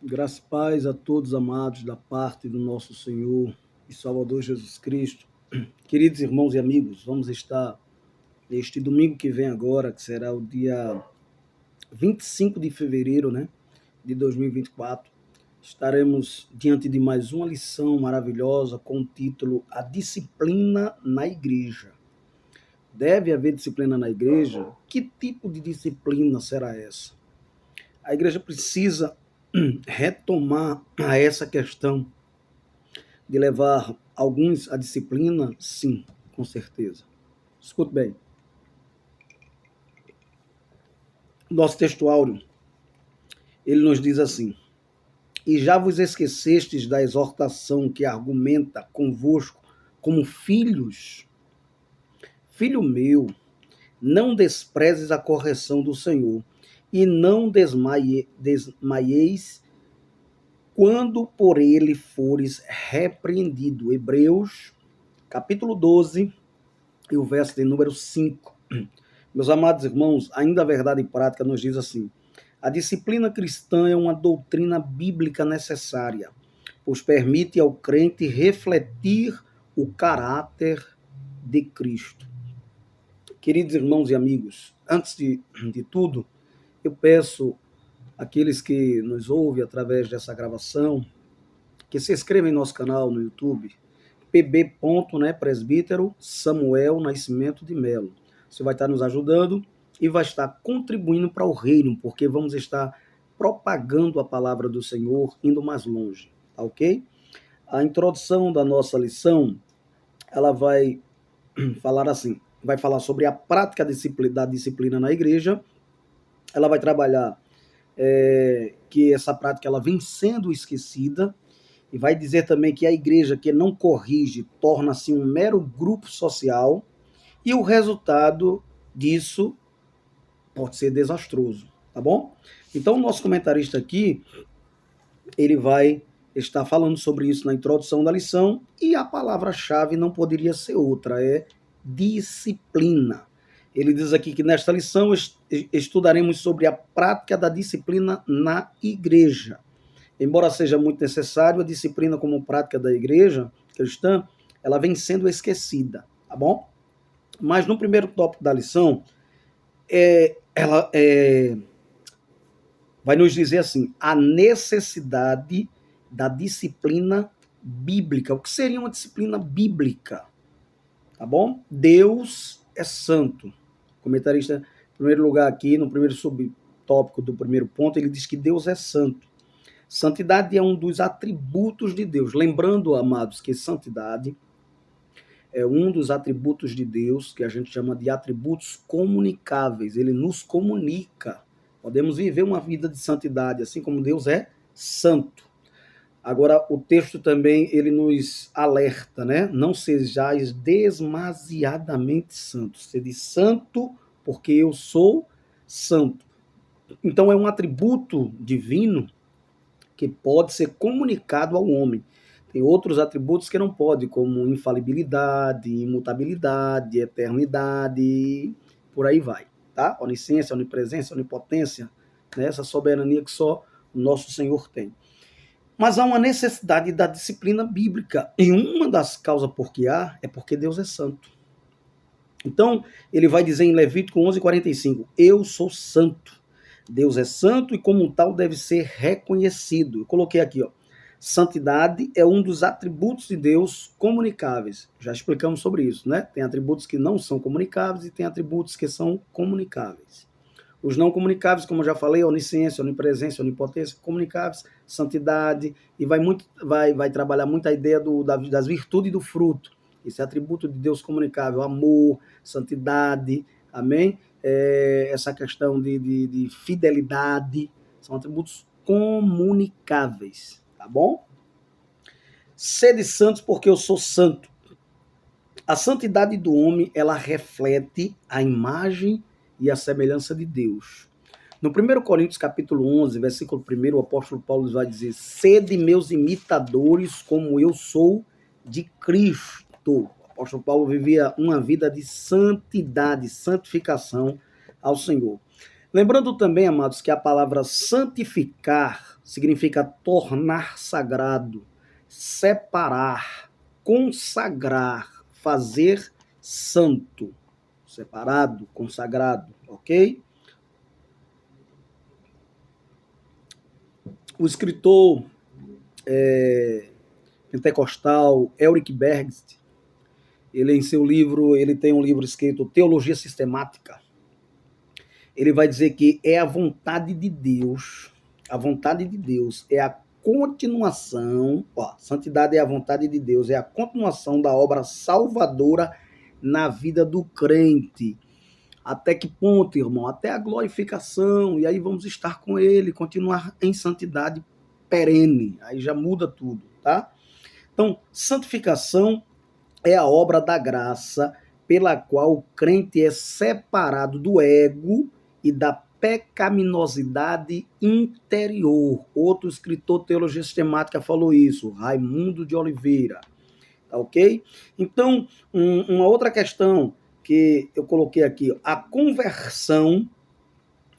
Graça e paz a todos amados da parte do nosso Senhor e Salvador Jesus Cristo. Queridos irmãos e amigos, vamos estar neste domingo que vem agora, que será o dia 25 de fevereiro, de 2024. Estaremos diante de mais uma lição maravilhosa com o título A Disciplina na Igreja. Deve haver disciplina na igreja? Que tipo de disciplina será essa? A igreja precisa retomar a essa questão de levar alguns à disciplina? Sim, com certeza. Escute bem. Nosso texto áureo, ele nos diz assim: E já vos esquecestes da exortação que argumenta convosco como filhos? Filho meu, não desprezes a correção do Senhor, e não desmaieis quando por ele fores repreendido. Hebreus, capítulo 12, e o verso de número 5. Meus amados irmãos, ainda a verdade prática nos diz assim: a disciplina cristã é uma doutrina bíblica necessária, pois permite ao crente refletir o caráter de Cristo. Queridos irmãos e amigos, antes de tudo, eu peço àqueles que nos ouvem através dessa gravação que se inscrevam em nosso canal no YouTube, pb. Presbítero Samuel Nascimento de Melo. Você vai estar nos ajudando e vai estar contribuindo para o reino, porque vamos estar propagando a palavra do Senhor, indo mais longe, tá ok? A introdução da nossa lição, ela vai falar assim, vai falar sobre a prática da disciplina na igreja. Ela vai trabalhar que essa prática ela vem sendo esquecida, e vai dizer também que a igreja que não corrige torna-se um mero grupo social, e o resultado disso pode ser desastroso, tá bom? Então, o nosso comentarista aqui, ele vai estar falando sobre isso na introdução da lição, e a palavra-chave não poderia ser outra, é disciplina. Ele diz aqui que nesta lição estudaremos sobre a prática da disciplina na igreja. Embora seja muito necessário, a disciplina como prática da igreja cristã, ela vem sendo esquecida, tá bom? Mas no primeiro tópico da lição, ela vai nos dizer assim, a necessidade da disciplina bíblica. O que seria uma disciplina bíblica? Tá bom? Deus é santo. O comentarista, em primeiro lugar aqui, no primeiro subtópico do primeiro ponto, ele diz que Deus é santo. Santidade é um dos atributos de Deus. Lembrando, amados, que santidade é um dos atributos de Deus que a gente chama de atributos comunicáveis. Ele nos comunica. Podemos viver uma vida de santidade, assim como Deus é santo. Agora, o texto também, ele nos alerta, né? Não sejais demasiadamente santos. Sede santo, porque eu sou santo. Então, é um atributo divino que pode ser comunicado ao homem. Tem outros atributos que não pode, como infalibilidade, imutabilidade, eternidade, por aí vai, tá? Onisciência, onipresença, onipotência, né? Essa soberania que só o nosso Senhor tem. Mas há uma necessidade da disciplina bíblica, e uma das causas por que há é porque Deus é santo. Então, ele vai dizer em Levítico 11:45, eu sou santo. Deus é santo e como tal deve ser reconhecido. Eu coloquei aqui, ó, santidade é um dos atributos de Deus comunicáveis. Já explicamos sobre isso, né? Tem atributos que não são comunicáveis e tem atributos que são comunicáveis. Os não comunicáveis, como eu já falei, onisciência, onipresença, onipotência, comunicáveis, santidade, e vai trabalhar muito a ideia das virtudes do fruto. Esse atributo de Deus comunicável, amor, santidade, amém? Essa questão de fidelidade, são atributos comunicáveis, tá bom? Sede santos porque eu sou santo. A santidade do homem, ela reflete a imagem e a semelhança de Deus. No 1 Coríntios capítulo 11, versículo 1, o apóstolo Paulo vai dizer, sede meus imitadores como eu sou de Cristo. O apóstolo Paulo vivia uma vida de santidade, santificação ao Senhor. Lembrando também, amados, que a palavra santificar significa tornar sagrado, separar, consagrar, fazer santo, separado, consagrado, ok? O escritor pentecostal Ulrich Bergst, ele em seu livro, ele tem um livro escrito Teologia Sistemática. Ele vai dizer que é a vontade de Deus é a continuação, santidade é a vontade de Deus, é a continuação da obra salvadora na vida do crente. Até que ponto, irmão? Até a glorificação, e aí vamos estar com ele, continuar em santidade perene, aí já muda tudo, tá? Então, santificação é a obra da graça pela qual o crente é separado do ego e da pecaminosidade interior. Outro escritor de teologia sistemática falou isso, Raimundo de Oliveira. Tá ok? Então, uma outra questão que eu coloquei aqui, a conversão,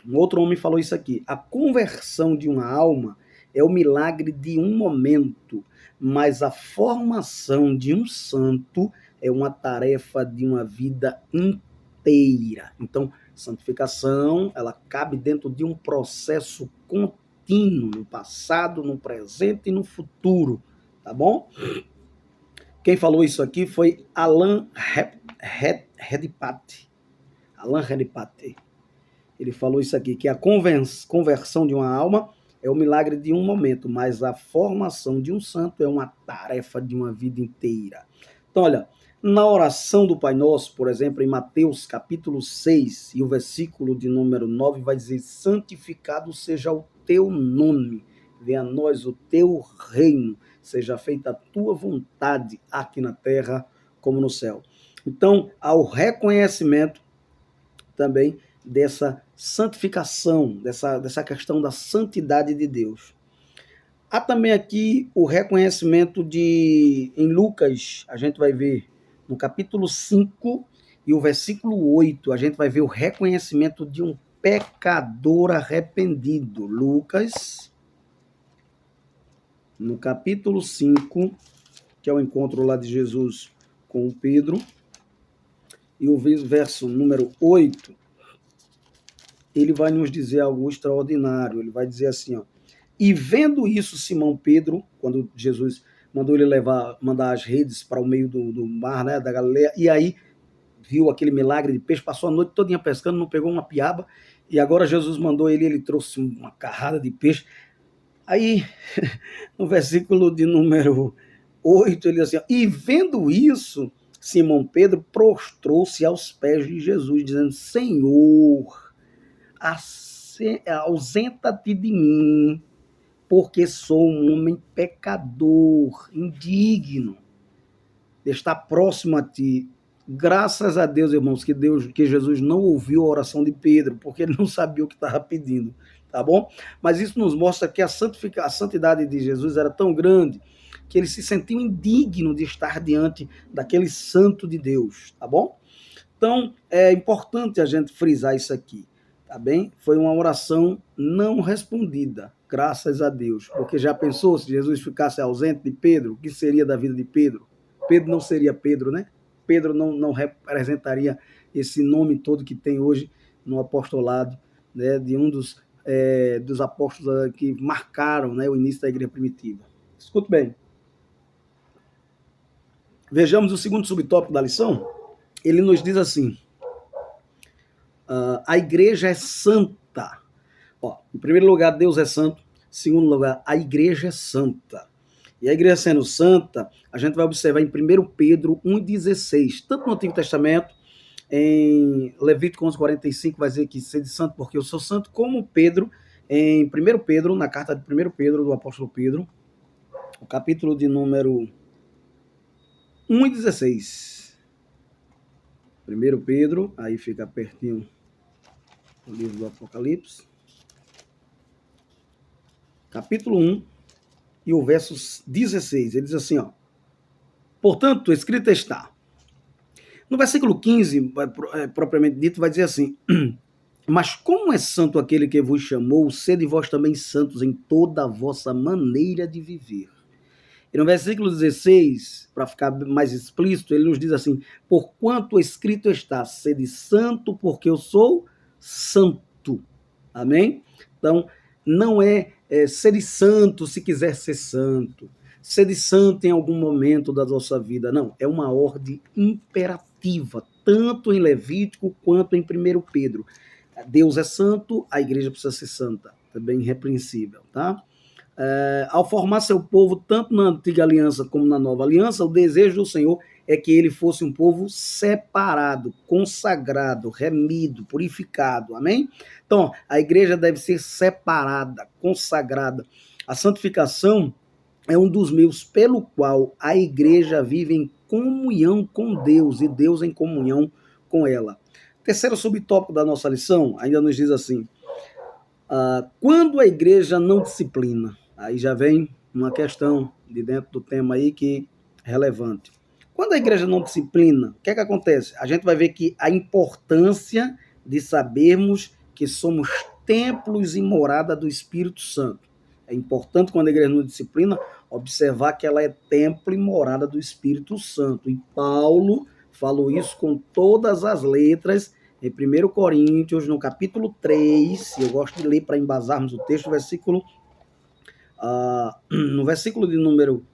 um outro homem falou isso aqui, a conversão de uma alma é o milagre de um momento, mas a formação de um santo é uma tarefa de uma vida inteira. Então, santificação, ela cabe dentro de um processo contínuo, no passado, no presente e no futuro, tá bom? Quem falou isso aqui foi Alain Redpath. Alain Redpath. Ele falou isso aqui, que a conversão de uma alma é o milagre de um momento, mas a formação de um santo é uma tarefa de uma vida inteira. Então, olha, na oração do Pai Nosso, por exemplo, em Mateus capítulo 6, e o versículo de número 9 vai dizer: santificado seja o teu nome, venha a nós o teu reino, seja feita a tua vontade aqui na terra como no céu. Então, ao reconhecimento também dessa santificação, dessa questão da santidade de Deus. Há também aqui o reconhecimento em Lucas, a gente vai ver no capítulo 5 e o versículo 8, a gente vai ver o reconhecimento de um pecador arrependido. Lucas, no capítulo 5, que é o encontro lá de Jesus com o Pedro, e o verso número 8, ele vai nos dizer algo extraordinário. Ele vai dizer assim, ó: e vendo isso, Simão Pedro, quando Jesus mandou ele mandar as redes para o meio do mar, né, da Galileia, e aí viu aquele milagre de peixe, passou a noite todinha pescando, não pegou uma piaba, e agora Jesus mandou ele trouxe uma carrada de peixe. Aí, no versículo de número 8, ele diz assim, ó: e vendo isso, Simão Pedro prostrou-se aos pés de Jesus, dizendo: Senhor, ausenta-te de mim, porque sou um homem pecador, indigno de estar próximo a ti. Graças a Deus, irmãos, que Jesus não ouviu a oração de Pedro, porque ele não sabia o que estava pedindo, tá bom? Mas isso nos mostra que a santidade de Jesus era tão grande que ele se sentiu indigno de estar diante daquele santo de Deus, tá bom? Então, é importante a gente frisar isso aqui, tá bem? Foi uma oração não respondida, graças a Deus. Porque já pensou se Jesus ficasse ausente de Pedro? O que seria da vida de Pedro? Pedro não seria Pedro, né? Pedro não representaria esse nome todo que tem hoje no apostolado, né? De um dos apóstolos que marcaram, né, o início da igreja primitiva. Escute bem. Vejamos o segundo subtópico da lição. Ele nos diz assim: a igreja é santa. Em primeiro lugar, Deus é santo. Em segundo lugar, a igreja é santa. E a igreja sendo santa, a gente vai observar em 1 Pedro 1,16, tanto no Antigo Testamento, em Levítico 11,45, vai dizer que sede santo porque eu sou santo, como Pedro, em 1 Pedro, na carta de 1 Pedro, do apóstolo Pedro, o capítulo de número 1,16. 1 Pedro, aí fica pertinho do livro do Apocalipse, capítulo 1, e o verso 16, ele diz assim, ó: portanto, escrito está. No versículo 15, propriamente dito, vai dizer assim: Mas como é santo aquele que vos chamou, sede vós também santos em toda a vossa maneira de viver. E no versículo 16, para ficar mais explícito, ele nos diz assim: porquanto escrito está, sede santo, porque eu sou santo. Amém? Então, não sede santo se quiser ser santo, sede santo em algum momento da nossa vida. Não, é uma ordem imperativa, tanto em Levítico quanto em 1 Pedro. Deus é santo, a igreja precisa ser santa, também irrepreensível, tá? Ao formar seu povo, tanto na antiga aliança como na nova aliança, o desejo do Senhor é que ele fosse um povo separado, consagrado, remido, purificado, amém? Então, a igreja deve ser separada, consagrada. A santificação é um dos meios pelo qual a igreja vive em comunhão com Deus e Deus em comunhão com ela. Terceiro subtópico da nossa lição ainda nos diz assim: quando a igreja não disciplina, aí já vem uma questão de dentro do tema aí que é relevante. Quando a igreja não disciplina, o que é que acontece? A gente vai ver que a importância de sabermos que somos templos e morada do Espírito Santo. É importante, quando a igreja não disciplina, observar que ela é templo e morada do Espírito Santo. E Paulo falou isso com todas as letras em 1 Coríntios, no capítulo 3, eu gosto de ler para embasarmos o texto, no versículo de número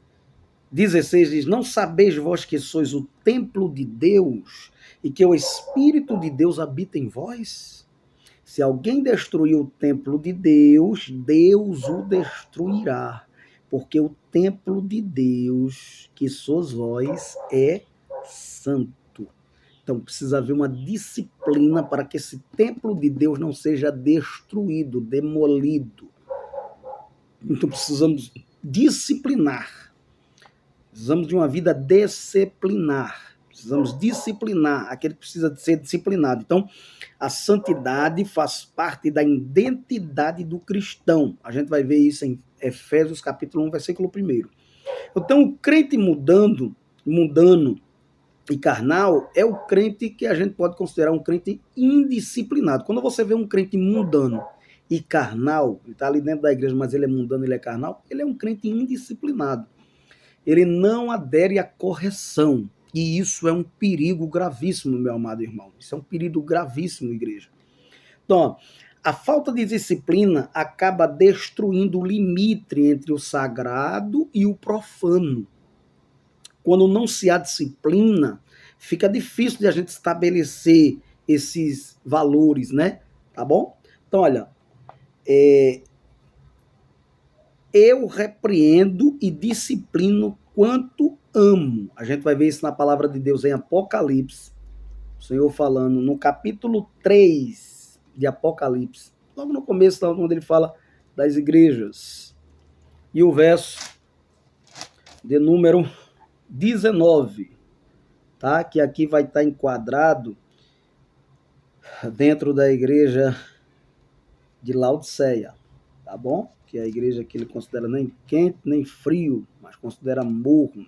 16, diz: não sabeis vós que sois o templo de Deus e que o Espírito de Deus habita em vós? Se alguém destruir o templo de Deus, Deus o destruirá, porque o templo de Deus, que sois vós, é santo. Então precisa haver uma disciplina para que esse templo de Deus não seja destruído, demolido. Então precisamos disciplinar. Precisamos de uma vida disciplinar. Precisamos disciplinar aquele que precisa de ser disciplinado. Então, a santidade faz parte da identidade do cristão. A gente vai ver isso em Efésios capítulo 1, versículo 1. Então, o crente mundano e carnal é o crente que a gente pode considerar um crente indisciplinado. Quando você vê um crente mundano e carnal, ele está ali dentro da igreja, mas ele é mundano, ele é carnal, ele é um crente indisciplinado. Ele não adere à correção. E isso é um perigo gravíssimo, meu amado irmão. Isso é um perigo gravíssimo, igreja. Então, a falta de disciplina acaba destruindo o limite entre o sagrado e o profano. Quando não se há disciplina, fica difícil de a gente estabelecer esses valores, né? Tá bom? Então, olha, eu repreendo e disciplino quanto amo. A gente vai ver isso na palavra de Deus em Apocalipse. O Senhor falando no capítulo 3 de Apocalipse. Logo no começo, onde ele fala das igrejas. E o verso de número 19, tá? Que aqui vai estar enquadrado dentro da igreja de Laodiceia, tá bom? Que é a igreja que ele considera nem quente nem frio, mas considera morno.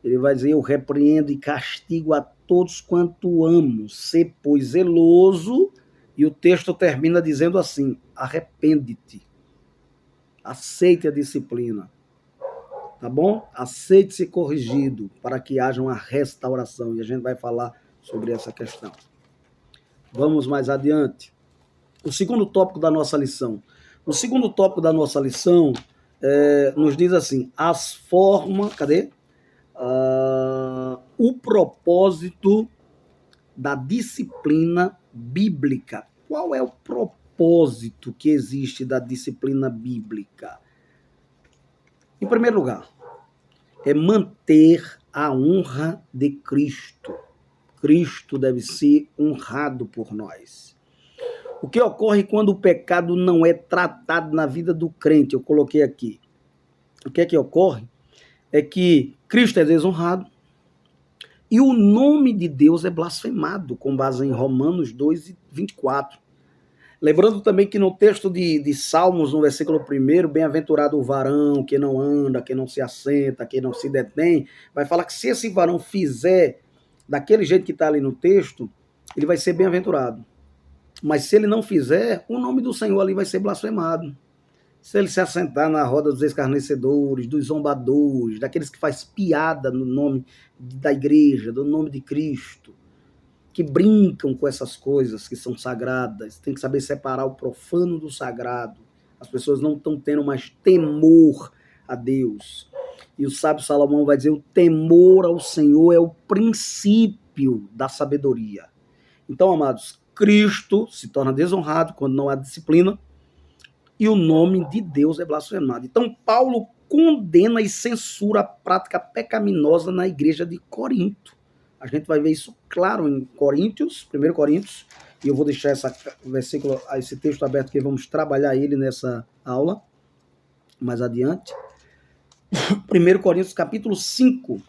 Ele vai dizer: eu repreendo e castigo a todos quanto amo, ser pois zeloso. E o texto termina dizendo assim: arrepende-te, aceite a disciplina. Tá bom? Aceite ser corrigido para que haja uma restauração. E a gente vai falar sobre essa questão. Vamos mais adiante. O segundo tópico da nossa lição. O segundo tópico da nossa lição nos diz assim: as formas. Cadê? O propósito da disciplina bíblica. Qual é o propósito que existe da disciplina bíblica? Em primeiro lugar, é manter a honra de Cristo. Cristo deve ser honrado por nós. O que ocorre quando o pecado não é tratado na vida do crente? Eu coloquei aqui. O que é que ocorre? É que Cristo é desonrado e o nome de Deus é blasfemado, com base em Romanos 2, 24. Lembrando também que no texto de Salmos, no versículo 1, bem-aventurado o varão que não anda, que não se assenta, que não se detém, vai falar que se esse varão fizer daquele jeito que está ali no texto, ele vai ser bem-aventurado. Mas se ele não fizer, o nome do Senhor ali vai ser blasfemado. Se ele se assentar na roda dos escarnecedores, dos zombadores, daqueles que faz piada no nome da igreja, do nome de Cristo, que brincam com essas coisas que são sagradas, tem que saber separar o profano do sagrado. As pessoas não estão tendo mais temor a Deus. E o sábio Salomão vai dizer: o temor ao Senhor é o princípio da sabedoria. Então, amados, Cristo se torna desonrado quando não há disciplina e o nome de Deus é blasfemado. Então, Paulo condena e censura a prática pecaminosa na igreja de Corinto. A gente vai ver isso claro em Coríntios, 1 Coríntios, e eu vou deixar esse texto aberto, porque vamos trabalhar ele nessa aula mais adiante. 1 Coríntios capítulo 5,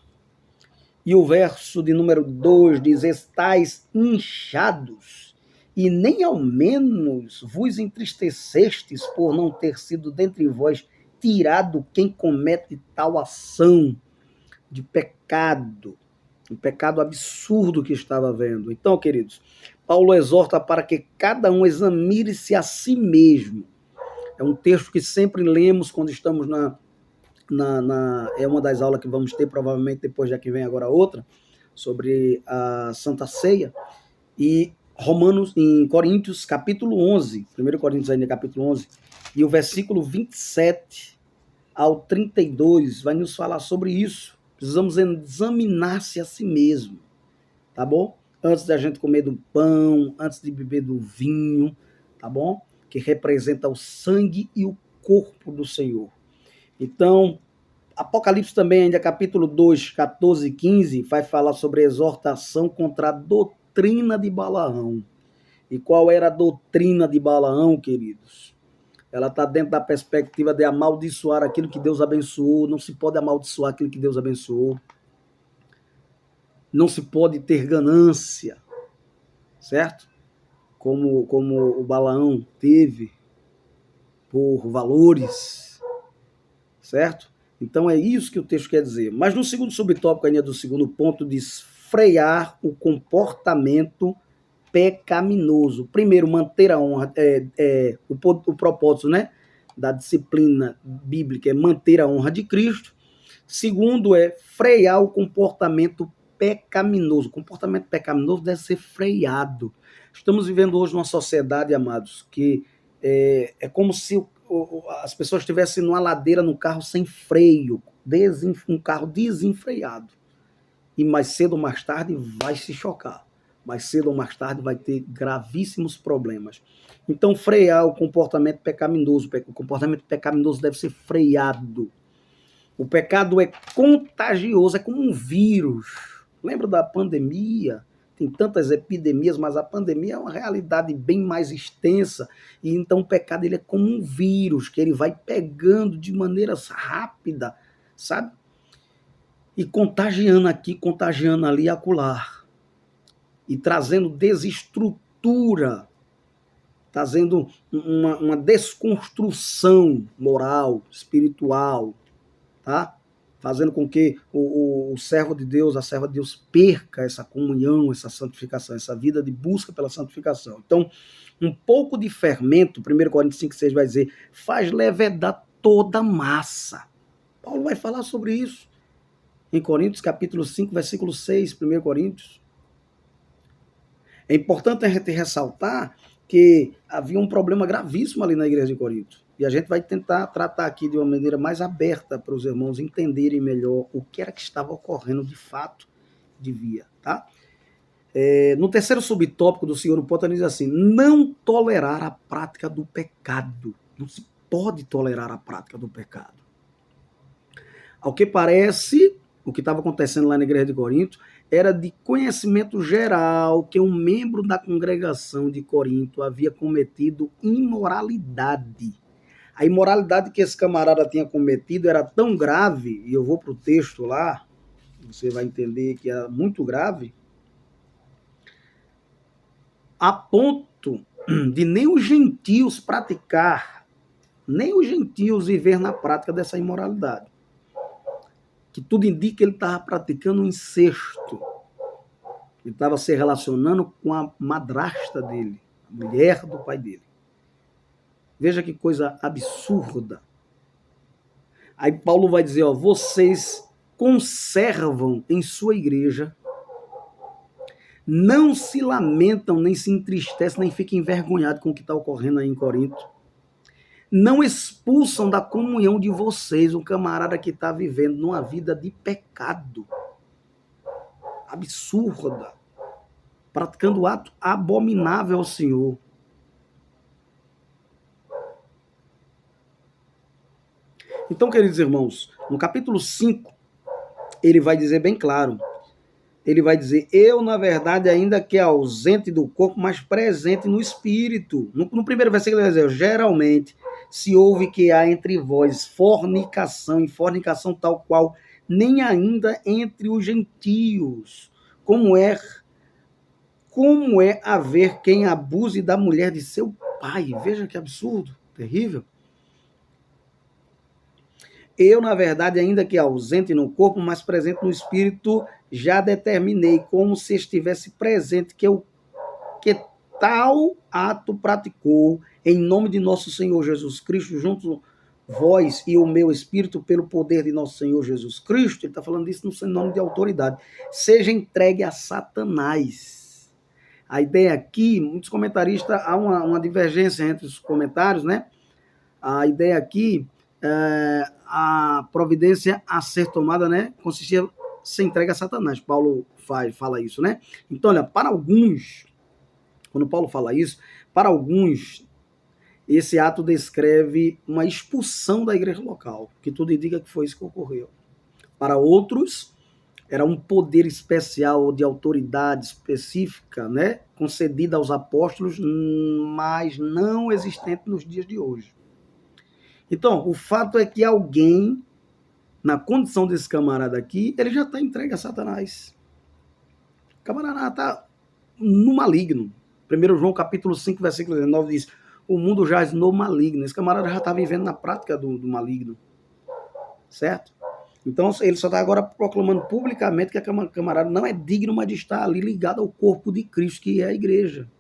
e o verso de número 2 diz: estais inchados, e nem ao menos vos entristecestes por não ter sido dentre vós tirado quem comete tal ação de pecado, um pecado absurdo que estava havendo. Então, queridos, Paulo exorta para que cada um examine-se a si mesmo. É um texto que sempre lemos quando estamos é uma das aulas que vamos ter, provavelmente depois já que vem agora outra, sobre a Santa Ceia. E em Coríntios, capítulo 11, 1 Coríntios ainda, capítulo 11, e o versículo 27 ao 32 vai nos falar sobre isso. Precisamos examinar-se a si mesmo, tá bom? Antes da gente comer do pão, antes de beber do vinho, tá bom? Que representa o sangue e o corpo do Senhor. Então, Apocalipse também, ainda capítulo 2, 14 e 15, vai falar sobre a exortação contra a doutrina de Balaão. E qual era a doutrina de Balaão, queridos? Ela está dentro da perspectiva de amaldiçoar aquilo que Deus abençoou. Não se pode amaldiçoar aquilo que Deus abençoou. Não se pode ter ganância, certo? Como o Balaão teve por valores, certo? Então é isso que o texto quer dizer. Mas no segundo subtópico, ainda do segundo ponto, diz frear o comportamento pecaminoso. Primeiro, manter a honra, o propósito, né, da disciplina bíblica é manter a honra de Cristo. Segundo, é frear o comportamento pecaminoso. O comportamento pecaminoso deve ser freado. Estamos vivendo hoje numa sociedade, amados, que é como se as pessoas estivessem numa ladeira no carro sem freio, um carro desenfreado. E mais cedo ou mais tarde vai se chocar. Mais cedo ou mais tarde vai ter gravíssimos problemas. Então, frear o comportamento pecaminoso. O comportamento pecaminoso deve ser freado. O pecado é contagioso, é como um vírus. Lembra da pandemia? Tem tantas epidemias, mas a pandemia é uma realidade bem mais extensa. E então o pecado ele é como um vírus, que ele vai pegando de maneira rápida, sabe? E contagiando aqui, contagiando ali, acolá. E trazendo desestrutura, trazendo uma desconstrução moral, espiritual, tá? Fazendo com que o servo de Deus, a serva de Deus, perca essa comunhão, essa santificação, essa vida de busca pela santificação. Então, um pouco de fermento, 1 Coríntios 5,6 vai dizer, faz levedar toda massa. Paulo vai falar sobre isso. Em Coríntios, capítulo 5, versículo 6, 1 Coríntios. É importante a gente ressaltar que havia um problema gravíssimo ali na igreja de Corinto. E a gente vai tentar tratar aqui de uma maneira mais aberta para os irmãos entenderem melhor o que era que estava ocorrendo de fato, devia, tá? No terceiro subtópico do Senhor, o ponto diz assim, não tolerar a prática do pecado. Não se pode tolerar a prática do pecado. Ao que parece, o que estava acontecendo lá na igreja de Corinto era de conhecimento geral que um membro da congregação de Corinto havia cometido imoralidade. A imoralidade que esse camarada tinha cometido era tão grave, e eu vou para o texto lá, você vai entender que era muito grave, a ponto de nem os gentios praticar, nem os gentios viver na prática dessa imoralidade. Que tudo indica que ele estava praticando um incesto. Ele estava se relacionando com a madrasta dele, mulher do pai dele. Veja que coisa absurda. Aí Paulo vai dizer, ó, vocês conservam em sua igreja, não se lamentam, nem se entristecem, nem ficam envergonhados com o que está ocorrendo aí em Corinto. Não expulsam da comunhão de vocês um camarada que está vivendo numa vida de pecado absurda, praticando ato abominável ao Senhor. Então, queridos irmãos, no capítulo 5, ele vai dizer bem claro, ele vai dizer, eu, na verdade, ainda que ausente do corpo, mas presente no espírito. No primeiro versículo ele vai dizer, geralmente, se ouve que há entre vós fornicação, e fornicação tal qual, nem ainda entre os gentios, como é haver quem abuse da mulher de seu pai. Veja que absurdo, terrível. Eu, na verdade, ainda que ausente no corpo, mas presente no espírito, já determinei, como se estivesse presente, que tal ato praticou, em nome de nosso Senhor Jesus Cristo, junto vós e o meu espírito, pelo poder de nosso Senhor Jesus Cristo. Ele está falando isso no seu nome de autoridade. Seja entregue a Satanás. A ideia aqui, muitos comentaristas, há uma divergência entre os comentários, né? A ideia aqui, a providência a ser tomada, né, consistia ser entregue a Satanás. Paulo fala isso, né? Então, olha, para alguns, quando Paulo fala isso, para alguns, esse ato descreve uma expulsão da igreja local, que tudo indica que foi isso que ocorreu. Para outros, era um poder especial de autoridade específica, né, concedida aos apóstolos, mas não existente nos dias de hoje. Então, o fato é que alguém, na condição desse camarada aqui, ele já está entregue a Satanás. O camarada está no maligno. 1 João capítulo 5, versículo 19 diz, o mundo jaz no maligno. Esse camarada já está vivendo na prática do maligno. Certo? Então, ele só está agora proclamando publicamente que a camarada não é digno mais de estar ali ligado ao corpo de Cristo, que é a igreja.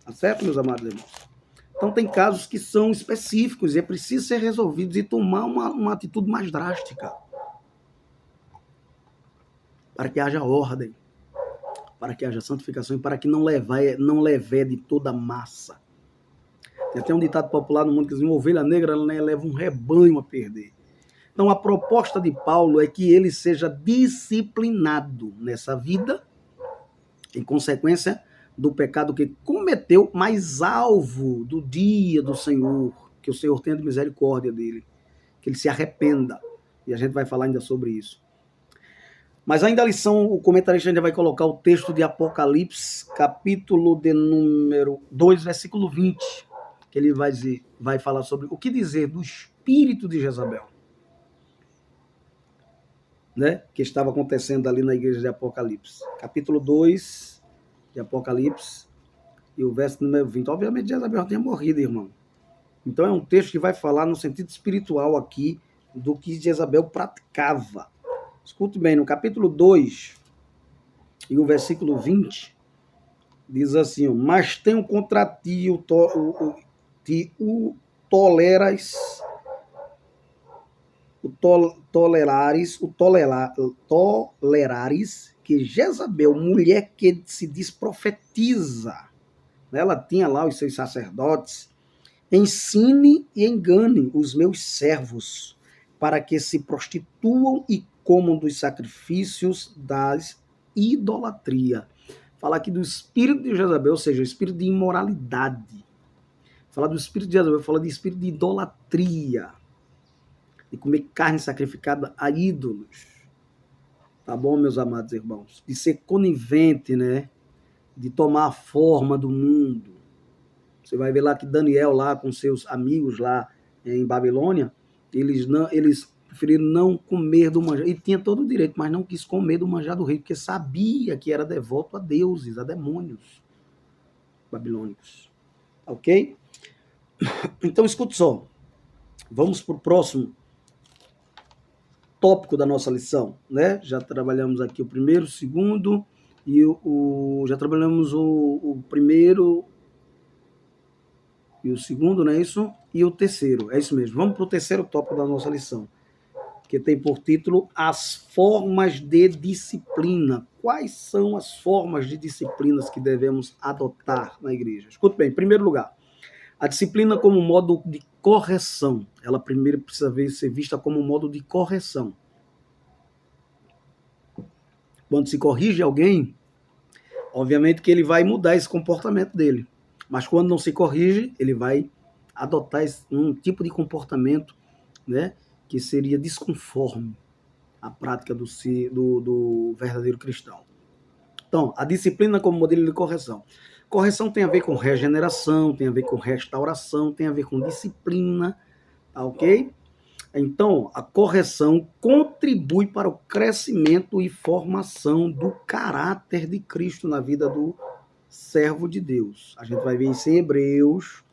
Tá certo, meus amados irmãos? Então, tem casos que são específicos e é preciso ser resolvidos e tomar uma atitude mais drástica para que haja ordem, para que haja santificação e para que não leve de toda a massa. Tem até um ditado popular no mundo que diz, uma ovelha negra ela leva um rebanho a perder. Então, a proposta de Paulo é que ele seja disciplinado nessa vida, em consequência do pecado que cometeu, mas alvo do dia do Senhor, que o Senhor tenha de misericórdia dele, que ele se arrependa. E a gente vai falar ainda sobre isso. Mas ainda a lição, o comentarista ainda vai colocar o texto de Apocalipse, capítulo de número 2, versículo 20, que ele vai falar sobre o que dizer do espírito de Jezabel, né, que estava acontecendo ali na igreja de Apocalipse. Capítulo 2 de Apocalipse, e o verso número 20. Obviamente, Jezabel tinha morrido, irmão. Então, é um texto que vai falar no sentido espiritual aqui do que Jezabel praticava. Escute bem, no capítulo 2 e o versículo 20, diz assim, mas tenho contra ti tolerares que Jezabel, mulher que se diz profetiza, ela tinha lá os seus sacerdotes, ensine e engane os meus servos, para que se prostituam e comam dos sacrifícios das idolatria. Fala aqui do espírito de Jezabel, ou seja, o espírito de imoralidade. Fala do espírito de Jezabel, fala de espírito de idolatria, de comer carne sacrificada a ídolos. Tá bom, meus amados irmãos? De ser conivente, né? De tomar a forma do mundo. Você vai ver lá que Daniel, lá com seus amigos lá em Babilônia, eles preferiram não comer do manjar. E tinha todo o direito, mas não quis comer do manjar do rei, porque sabia que era devoto a deuses, a demônios babilônicos. Ok? Então, escute só. Vamos para o próximo tópico da nossa lição, né? Já trabalhamos aqui o primeiro, o segundo, e já trabalhamos o primeiro, E o segundo, não é isso? E o terceiro, é isso mesmo. Vamos para o terceiro tópico da nossa lição, que tem por título As Formas de Disciplina. Quais são as formas de disciplinas que devemos adotar na igreja? Escute bem, em primeiro lugar, a disciplina como modo de correção. Ela primeiro precisa ser vista como um modo de correção. Quando se corrige alguém, obviamente que ele vai mudar esse comportamento dele. Mas quando não se corrige, ele vai adotar um tipo de comportamento, né, que seria desconforme à prática do verdadeiro cristão. Então, a disciplina como modelo de correção. Correção tem a ver com regeneração, tem a ver com restauração, tem a ver com disciplina, tá ok? Então, a correção contribui para o crescimento e formação do caráter de Cristo na vida do servo de Deus. A gente vai ver isso em Hebreus,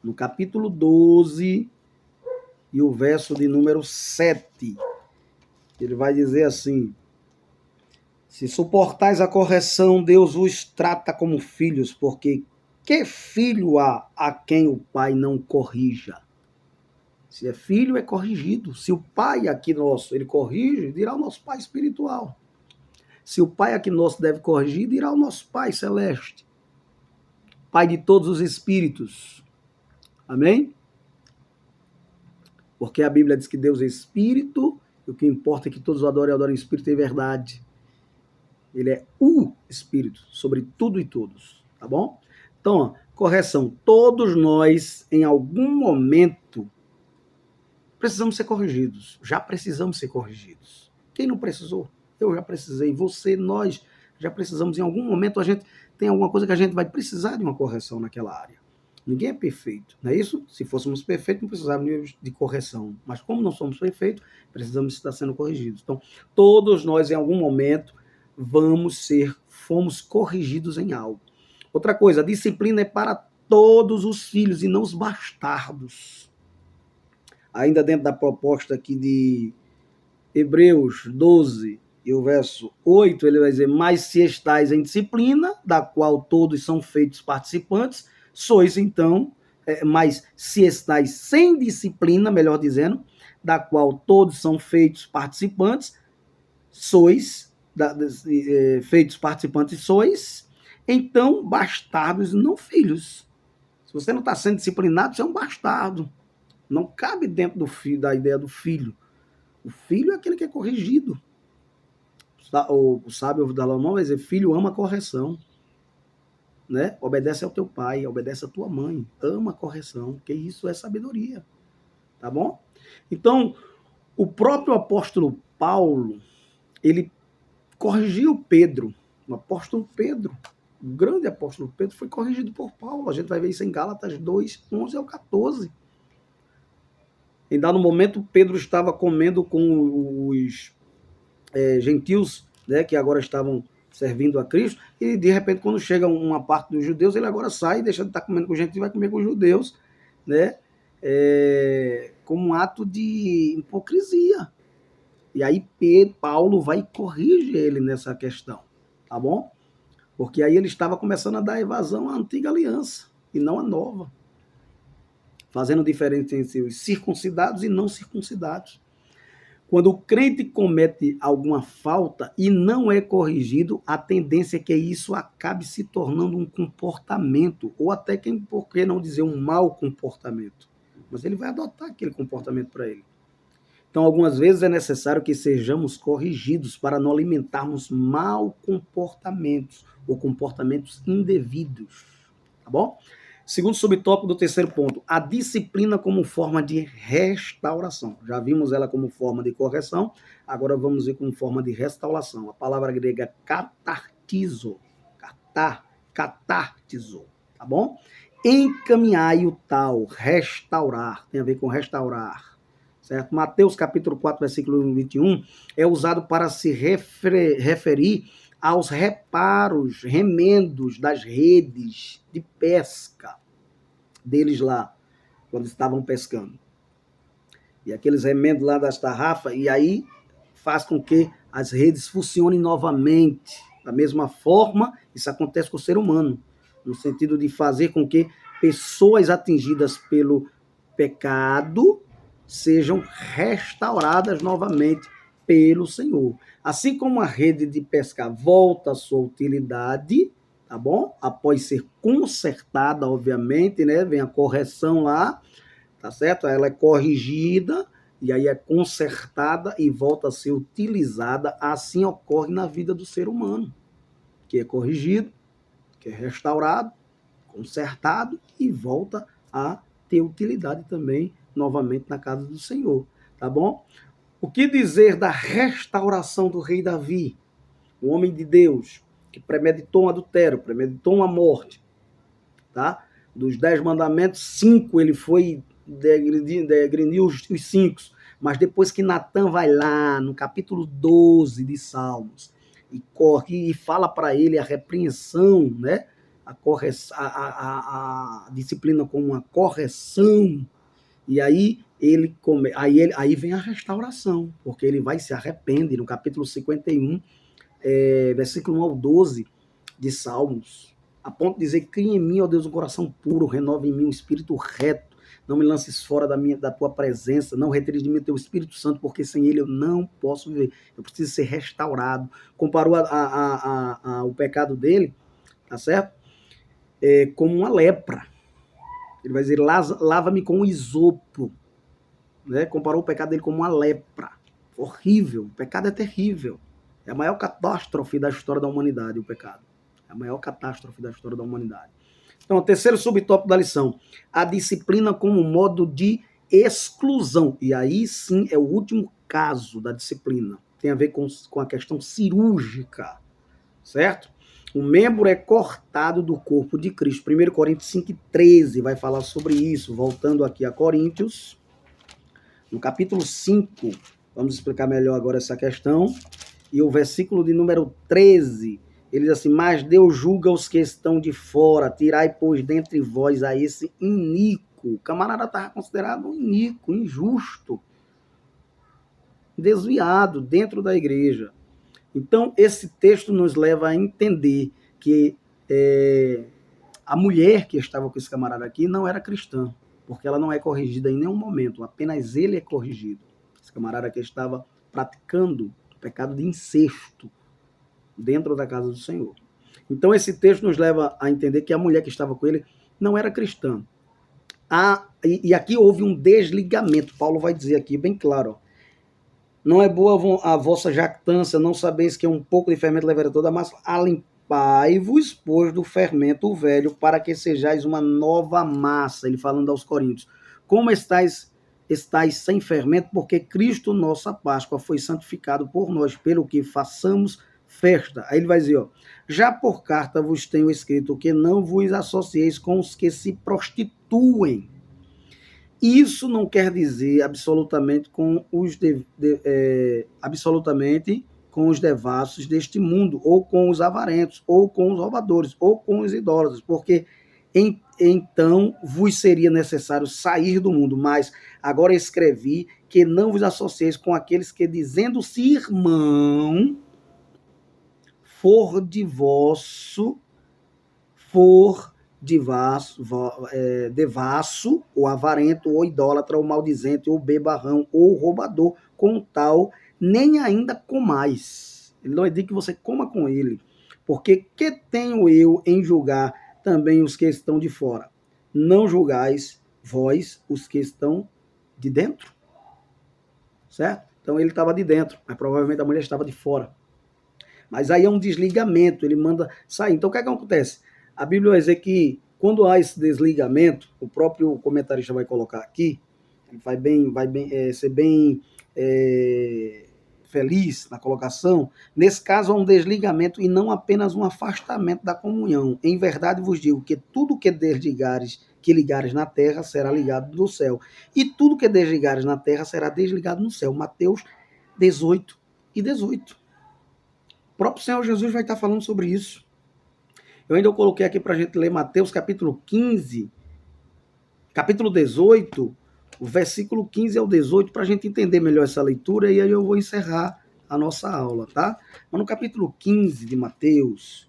no capítulo 12, e o verso de número 7. Ele vai dizer assim: se suportais a correção, Deus os trata como filhos, porque que filho há a quem o pai não corrija? Se é filho, é corrigido. Se o pai aqui nosso, ele corrige, dirá o nosso pai espiritual. Se o pai aqui nosso deve corrigir, dirá o nosso pai celeste. Pai de todos os espíritos. Amém? Porque a Bíblia diz que Deus é espírito, e o que importa é que todos o adorem em espírito e verdade. Ele é o espírito sobre tudo e todos, tá bom? Então, ó, correção. Todos nós, em algum momento, precisamos ser corrigidos. Já precisamos ser corrigidos. Quem não precisou? Eu já precisei. Você, nós, já precisamos. Em algum momento, a gente tem alguma coisa que a gente vai precisar de uma correção naquela área. Ninguém é perfeito, não é isso? Se fôssemos perfeitos, não precisávamos de correção. Mas como não somos perfeitos, precisamos estar sendo corrigidos. Então, todos nós, em algum momento, fomos corrigidos em algo. Outra coisa, a disciplina é para todos os filhos e não os bastardos. Ainda dentro da proposta aqui de Hebreus 12 e o verso 8, ele vai dizer: mas se estáis em disciplina, da qual todos são feitos participantes, sois então, mas se estáis sem disciplina, melhor dizendo, da qual todos são feitos participantes, feitos participantes sois, então bastardos, não filhos. Se você não está sendo disciplinado, você é um bastardo. Não cabe dentro do filho, da ideia do filho. O filho é aquele que é corrigido. O sábio da Salomão vai dizer: filho, ama a correção. Né? Obedece ao teu pai, obedece à tua mãe. Ama a correção, porque isso é sabedoria. Tá bom? Então, o próprio apóstolo Paulo, ele corrigiu Pedro. O apóstolo Pedro, o grande apóstolo Pedro, foi corrigido por Paulo. A gente vai ver isso em Gálatas 2, 11 ao 14. Em dado momento, Pedro estava comendo com os gentios, né, que agora estavam servindo a Cristo, e de repente, quando chega uma parte dos judeus, ele agora sai, deixa de estar comendo com os gentios e vai comer com os judeus, né, como um ato de hipocrisia. E aí Paulo vai e corrige ele nessa questão, tá bom? Porque aí ele estava começando a dar evasão à antiga aliança, e não à nova. Fazendo diferença entre os circuncidados e não circuncidados. Quando o crente comete alguma falta e não é corrigido, a tendência é que isso acabe se tornando um comportamento, ou até, por que não dizer, um mau comportamento. Mas ele vai adotar aquele comportamento para ele. Então, algumas vezes é necessário que sejamos corrigidos para não alimentarmos mau comportamentos ou comportamentos indevidos. Tá bom? Segundo subtópico do terceiro ponto, a disciplina como forma de restauração. Já vimos ela como forma de correção, agora vamos ver como forma de restauração. A palavra grega catartizo, catartizo, tá bom? Encaminhai o tal, restaurar, tem a ver com restaurar, certo? Mateus capítulo 4, versículo 21, é usado para se referir aos reparos, remendos das redes de pesca deles lá, quando estavam pescando. E aqueles remendos lá das tarrafas, e aí faz com que as redes funcionem novamente. Da mesma forma, isso acontece com o ser humano, no sentido de fazer com que pessoas atingidas pelo pecado sejam restauradas novamente pelo Senhor. Assim como a rede de pescar volta à sua utilidade, tá bom? Após ser consertada, obviamente, né? Vem a correção lá, tá certo? Ela é corrigida e aí é consertada e volta a ser utilizada. Assim ocorre na vida do ser humano, que é corrigido, que é restaurado, consertado e volta a ter utilidade também novamente na casa do Senhor, tá bom? O que dizer da restauração do rei Davi, o homem de Deus, que premeditou um adultério, premeditou uma morte, tá? Dos 10 mandamentos, 5 ele foi degredir os 5, mas depois que Natan vai lá no capítulo 12 de Salmos e corre e fala para ele a repreensão, né? A disciplina como uma correção, e aí aí vem a restauração, porque ele vai se arrepende no capítulo 51, versículo 1 ao 12 de Salmos, a ponto de dizer: cria em mim, ó Deus, um coração puro, renova em mim um espírito reto, não me lances fora da tua presença, não retires de mim o teu Espírito Santo, porque sem ele eu não posso viver, eu preciso ser restaurado. Comparou o pecado dele, tá certo? Como uma lepra. Ele vai dizer: lava-me com isopo, né? Comparou o pecado dele como uma lepra. Horrível, o pecado é terrível. É a maior catástrofe da história da humanidade, o pecado. É a maior catástrofe da história da humanidade. Então, o terceiro subtópico da lição: a disciplina como modo de exclusão. E aí sim é o último caso da disciplina. Tem a ver com a questão cirúrgica, certo? O membro é cortado do corpo de Cristo. 1 Coríntios 5,13 vai falar sobre isso. Voltando aqui a Coríntios, no capítulo 5, vamos explicar melhor agora essa questão. E o versículo de número 13, ele diz assim: mas Deus julga os que estão de fora, tirai, pois, dentre vós a esse iníquo. O camarada estava considerado um iníquo, injusto, desviado dentro da igreja. Então, esse texto nos leva a entender que a mulher que estava com esse camarada aqui não era cristã, porque ela não é corrigida em nenhum momento, apenas ele é corrigido. Esse camarada que estava praticando o pecado de incesto dentro da casa do Senhor. Então, esse texto nos leva a entender que a mulher que estava com ele não era cristã. E aqui houve um desligamento. Paulo vai dizer aqui bem claro: ó, não é boa a vossa jactância, não sabeis que um pouco de fermento levará toda a massa. Alimpai-vos, pois, do fermento velho, para que sejais uma nova massa. Ele falando aos Coríntios: como estáis sem fermento, porque Cristo, nossa Páscoa, foi santificado por nós, pelo que façamos festa. Aí ele vai dizer: ó, já por carta vos tenho escrito que não vos associeis com os que se prostituem. Isso não quer dizer absolutamente com os devassos deste mundo, ou com os avarentos, ou com os roubadores, ou com os idólatras, porque então vos seria necessário sair do mundo. Mas agora escrevi que não vos associeis com aqueles que, dizendo-se irmão, for devasso, ou avarento, ou idólatra, ou maldizente, ou bebarrão, ou roubador, com tal, nem ainda comais. Ele não diz que você coma com ele, porque que tenho eu em julgar também os que estão de fora? Não julgais vós os que estão de dentro? Certo? Então ele estava de dentro, mas provavelmente a mulher estava de fora. Mas aí é um desligamento, ele manda sair. Então o que é que acontece? A Bíblia vai dizer que quando há esse desligamento, o próprio comentarista vai colocar aqui, ele vai ser bem feliz na colocação. Nesse caso, há um desligamento e não apenas um afastamento da comunhão. Em verdade vos digo que tudo que ligares na terra será ligado no céu, e tudo que desligares na terra será desligado no céu. Mateus 18:18. O próprio Senhor Jesus vai estar falando sobre isso. Eu ainda coloquei aqui para a gente ler Mateus capítulo 15, capítulo 18, o versículo 15 ao 18, para a gente entender melhor essa leitura, e aí eu vou encerrar a nossa aula, tá? Mas no capítulo 15 de Mateus,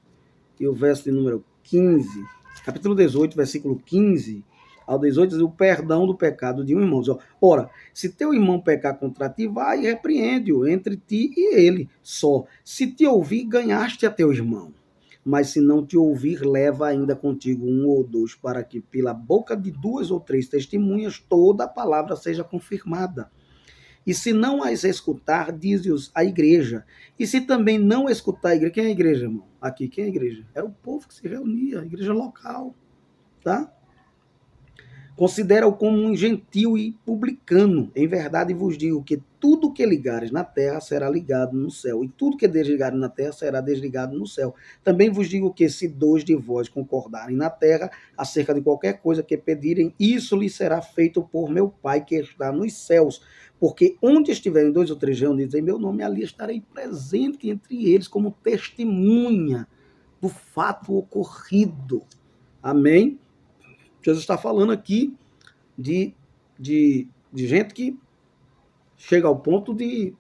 e o verso de número 15, Capítulo 18, versículo 15 ao 18, diz o perdão do pecado de um irmão. Ora, se teu irmão pecar contra ti, vai e repreende-o entre ti e ele só. Se te ouvir, ganhaste a teu irmão. Mas se não te ouvir, leva ainda contigo um ou dois, para que pela boca de duas ou três testemunhas toda a palavra seja confirmada. E se não as escutar, dize-os à igreja. E se também não escutar a igreja, quem é a igreja, irmão? Aqui, quem é a igreja? Era o povo que se reunia, a igreja local, tá? Considera-o como um gentil e publicano. Em verdade vos digo que tudo que ligares na terra será ligado no céu, e tudo que desligares na terra será desligado no céu. Também vos digo que se dois de vós concordarem na terra acerca de qualquer coisa que pedirem, isso lhes será feito por meu Pai que está nos céus. Porque onde estiverem dois ou três reunidos em meu nome, ali estarei presente entre eles como testemunha do fato ocorrido. Amém? Jesus está falando aqui de gente que chega ao ponto de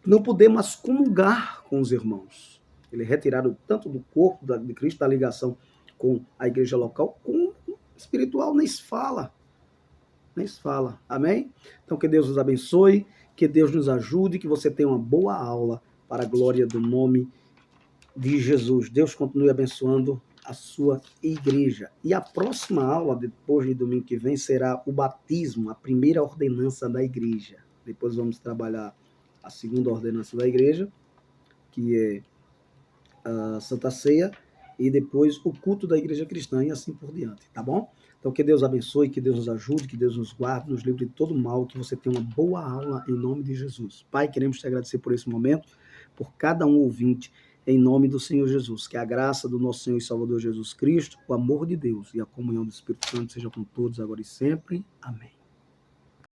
não poder mais comungar com os irmãos. Ele é retirado tanto do corpo de Cristo, da ligação com a igreja local, como espiritual, nem se fala. Nem se fala. Amém? Então, que Deus nos abençoe, que Deus nos ajude, que você tenha uma boa aula para a glória do nome de Jesus. Deus continue abençoando a sua igreja. E a próxima aula, depois de domingo que vem, será o batismo, a primeira ordenança da igreja. Depois vamos trabalhar a segunda ordenança da igreja, que é a Santa Ceia, e depois o culto da igreja cristã e assim por diante, tá bom? Então que Deus abençoe, que Deus nos ajude, que Deus nos guarde, nos livre de todo mal, que você tenha uma boa aula em nome de Jesus. Pai, queremos te agradecer por esse momento, por cada um ouvinte, em nome do Senhor Jesus. Que a graça do nosso Senhor e Salvador Jesus Cristo, o amor de Deus e a comunhão do Espírito Santo seja com todos agora e sempre. Amém.